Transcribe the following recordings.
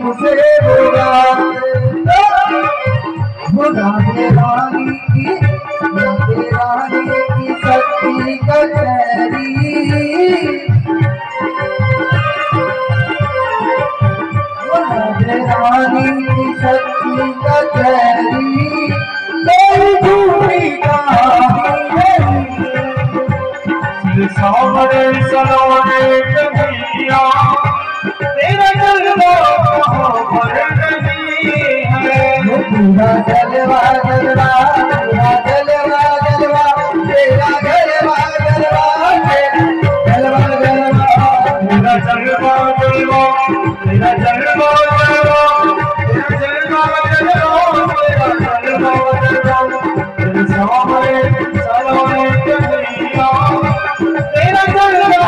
उसे राधे रानी की शक्ति कचहरी राधे रानी की शक्ति कचहरी कोई झूठी कहानी सावरे सलोने कन्हैया तेरा जलवा पर नहीं है पूरा जलवा जलवा पूरा जलवा जलवा तेरा जलवा जलवा जलवा जलवा पूरा जलवा जलवा तेरा जलवा जलवा तेरा जलवा जलवा तेरा सावरे सलोने कन्हैया तेरा जलवा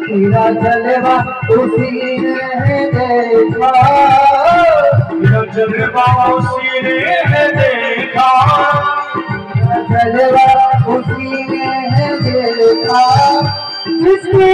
तेरा जलवा उसी ने देखा तेरा जलवा उसी ने देखा जलवा उसी ने देखा जिसकी